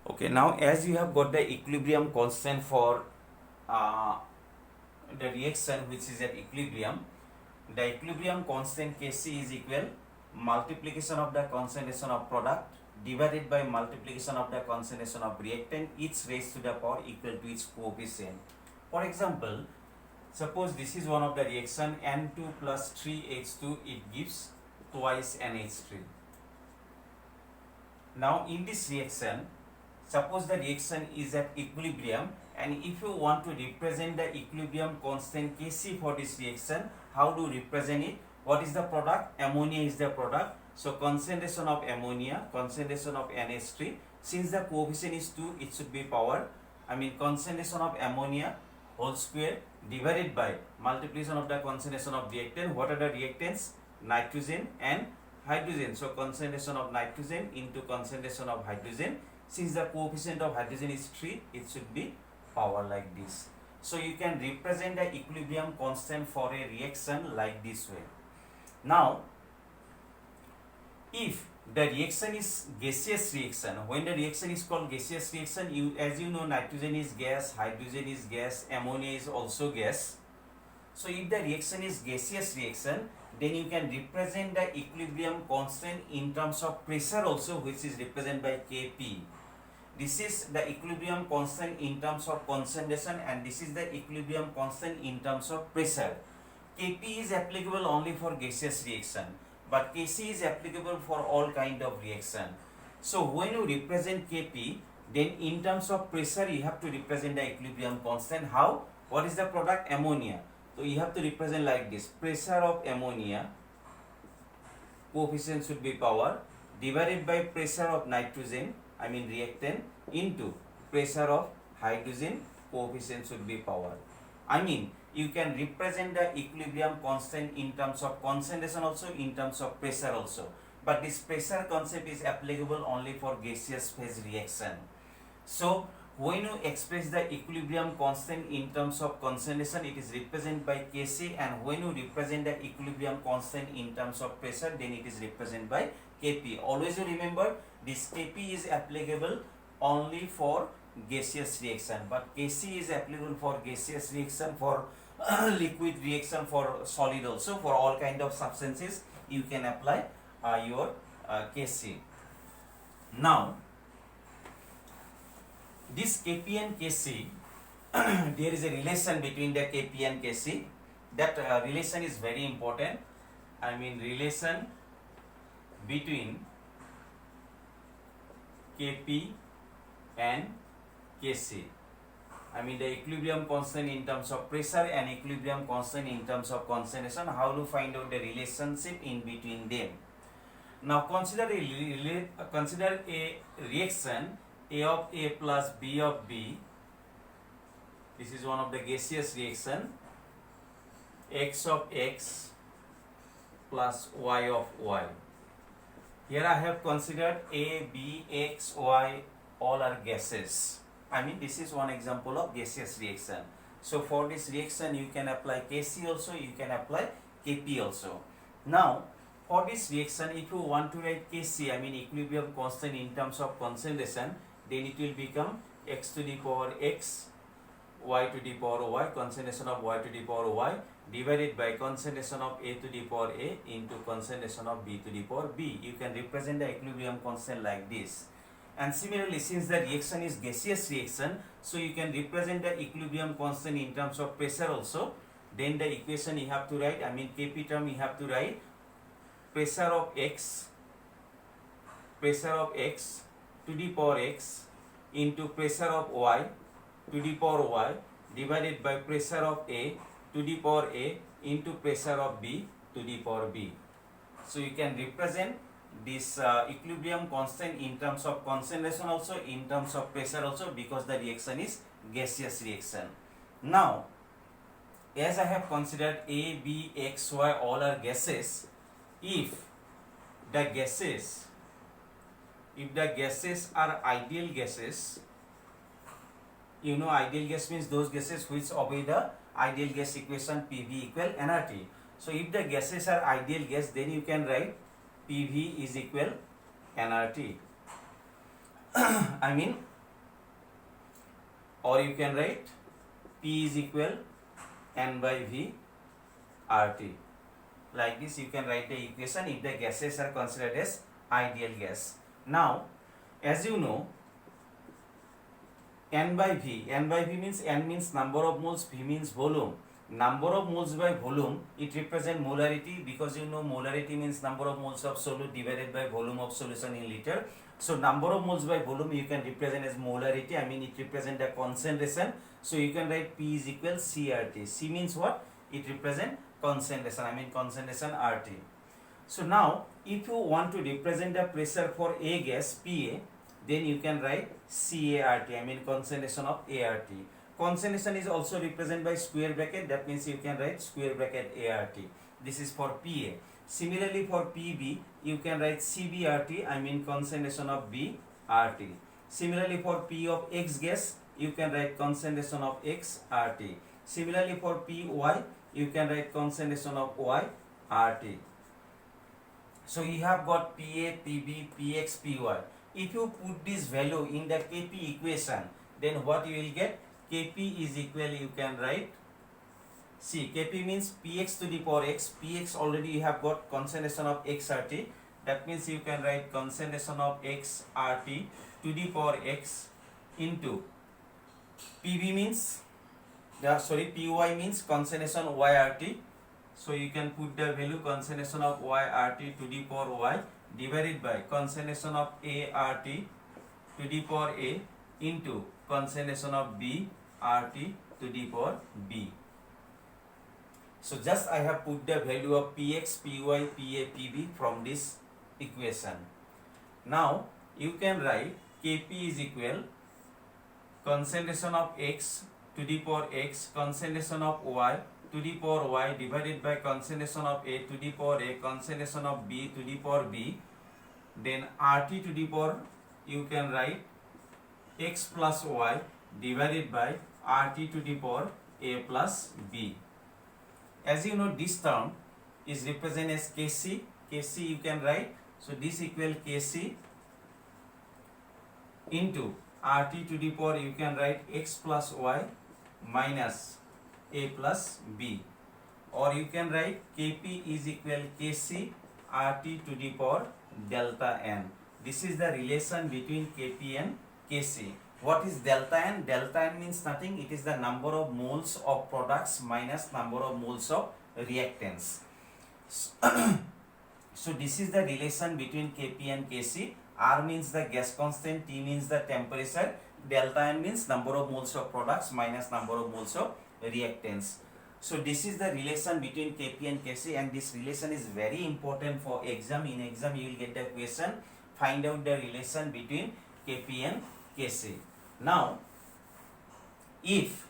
Okay, now as you have got the equilibrium constant for the reaction which is at equilibrium, the equilibrium constant Kc is equal multiplication of the concentration of product divided by multiplication of the concentration of reactant, each raised to the power equal to its coefficient. For example, suppose this is one of the reaction N2 plus 3H2, it gives twice NH3. Now in this reaction, suppose the reaction is at equilibrium, and if you want to represent the equilibrium constant Kc for this reaction, how to represent it? What is the product? Ammonia is the product. So concentration of ammonia, concentration of NH3, since the coefficient is 2, it should be power, concentration of ammonia whole square divided by multiplication of the concentration of reactant. What are the reactants? Nitrogen and hydrogen. So concentration of nitrogen into concentration of hydrogen. Since the coefficient of hydrogen is 3, it should be power like this. So you can represent the equilibrium constant for a reaction like this way. Now, if the reaction is gaseous reaction, when the reaction is called gaseous reaction, as you know, nitrogen is gas, hydrogen is gas, ammonia is also gas. So if the reaction is gaseous reaction, then you can represent the equilibrium constant in terms of pressure also, which is represented by Kp. This is the equilibrium constant in terms of concentration, and this is the equilibrium constant in terms of pressure. Kp is applicable only for gaseous reaction, but Kc is applicable for all kind of reaction. So when you represent Kp, then in terms of pressure you have to represent the equilibrium constant. How? What is the product? Ammonia. So you have to represent like this: pressure of ammonia, coefficient should be power, divided by pressure of nitrogen, reactant, into pressure of hydrogen, coefficient should be power. You can represent the equilibrium constant in terms of concentration also, in terms of pressure also. But this pressure concept is applicable only for gaseous phase reaction. So when you express the equilibrium constant in terms of concentration, it is represented by Kc, and when you represent the equilibrium constant in terms of pressure, then it is represented by Kp. Always you remember, this Kp is applicable only for gaseous reaction, but Kc is applicable for gaseous reaction, for liquid reaction, for solid also, for all kind of substances you can apply your Kc. Now this Kp and Kc, there is a relation between the Kp and Kc. That relation is very important. Relation between Kp and Kc. The equilibrium constant in terms of pressure and equilibrium constant in terms of concentration. How to find out the relationship in between them? Now consider a reaction A of A plus B of B. This is one of the gaseous reaction. X of X plus Y of Y. Here I have considered A, B, X, Y, all are gases. This is one example of gaseous reaction. So for this reaction you can apply Kc also, you can apply Kp also. Now for this reaction, if you want to write Kc, equilibrium constant in terms of concentration, then it will become X to the power X, Y to the power Y, concentration of Y to the power Y, divided by concentration of A to the power A into concentration of B to the power B. You can represent the equilibrium constant like this. And similarly, since the reaction is gaseous reaction, so you can represent the equilibrium constant in terms of pressure also. Then the equation you have to write, Kp term you have to write pressure of X to the power X into pressure of Y to the power Y divided by pressure of A to the power A into pressure of B to the power B. So you can represent this equilibrium constant in terms of concentration also, in terms of pressure also, because the reaction is gaseous reaction. Now as I have considered A, B, X, Y all are gases, if the gases are ideal gases, ideal gas means those gases which obey the ideal gas equation PV equal nRT. So if the gases are ideal gas, then you can write PV is equal nRT. or you can write P is equal N by V RT. Like this you can write the equation if the gases are considered as ideal gas. Now, as you know, N by V means N means number of moles, V means volume. Number of moles by volume, it represents molarity, because you know molarity means number of moles of solute divided by volume of solution in liter. So number of moles by volume you can represent as molarity, I mean it represents the concentration. So you can write P is equal CRT. C means what? It represents concentration, I mean concentration RT. So now if you want to represent the pressure for a gas PA, then you can write CART, I mean concentration of ART. Concentration is also represented by square bracket, that means you can write square bracket ART. This is for PA. Similarly for PB, you can write CBRT, I mean concentration of BRT. Similarly for P of X gas, you can write concentration of XRT. Similarly for PY, you can write concentration of YRT. So you have got PA, PB, PX, PY. If you put this value in the Kp equation, then what you will get? Kp is equal, you can write, see, Kp means Px to the power x. Px already you have got concentration of XRT. That means you can write concentration of XRT to the power x into Pb means, Py means concentration YRT. So you can put the value concentration of YRT to the power y divided by concentration of ART to the power A into concentration of BRT to the power B. So just I have put the value of Px, Py, Pa, Pb from this equation. Now you can write Kp is equal concentration of X to the power X, concentration of Y to the power Y divided by concentration of A to the power A, concentration of B to the power B, then RT to the power, you can write X plus Y divided by RT to the power A plus B. As you know, this term is represented as Kc. Kc you can write, so this equal Kc into RT to the power, you can write X plus Y minus A plus B, or you can write Kp is equal Kc RT to the power delta N. This is the relation between Kp and Kc. What is delta N? Delta N means nothing, it is the number of moles of products minus number of moles of reactants. So this is the relation between Kp and Kc. R means the gas constant, T means the temperature, delta N means number of moles of products minus number of moles of reactants. So this is the relation between Kp and Kc, and this relation is very important for exam. In exam you will get the question, find out the relation between Kp and Kc. Now if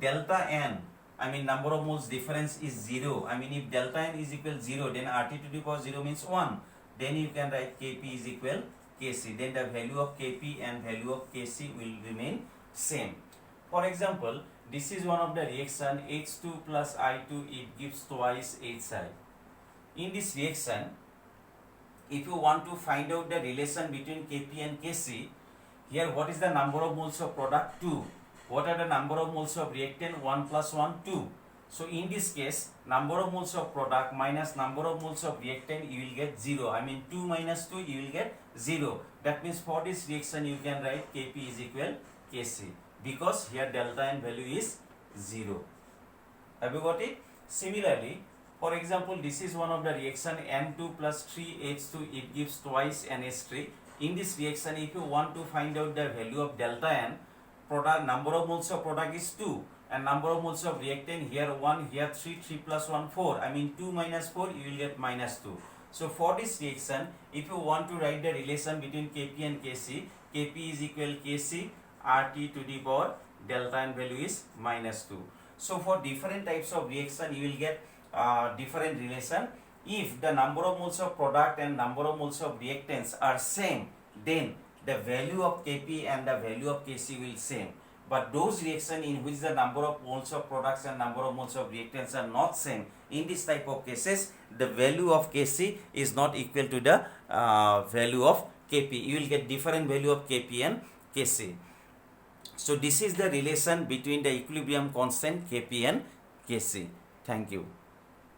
delta N, I mean number of moles difference is 0, I mean if delta N is equal 0, then RT to the power 0 means 1, then you can write Kp is equal Kc, then the value of Kp and value of Kc will remain same. For example, this is one of the reaction H2 plus I2, it gives twice HI. In this reaction, if you want to find out the relation between Kp and Kc, here what is the number of moles of product? 2. What are the number of moles of reactant? 1 plus 1, 2. So in this case, number of moles of product minus number of moles of reactant, you will get 0. I mean 2 minus 2, you will get 0. That means for this reaction, you can write Kp is equal Kc, because here delta N value is 0. Have you got it? Similarly, for example, this is one of the reaction N2 plus 3H2, it gives twice NH3. In this reaction, if you want to find out the value of delta N, product number of moles of product is 2 and number of moles of reactant, here 1, here 3, 3 plus 1, 4. I mean 2 minus 4, you will get minus 2. So for this reaction, if you want to write the relation between Kp and Kc, Kp is equal Kc RT to the power delta N value is minus 2. So for different types of reaction, you will get different relation. If the number of moles of product and number of moles of reactants are same, then the value of Kp and the value of Kc will same. But those reactions in which the number of moles of products and number of moles of reactants are not same, in this type of cases, the value of Kc is not equal to the value of Kp. You will get different value of Kp and Kc. So this is the relation between the equilibrium constant Kp and Kc. Thank you.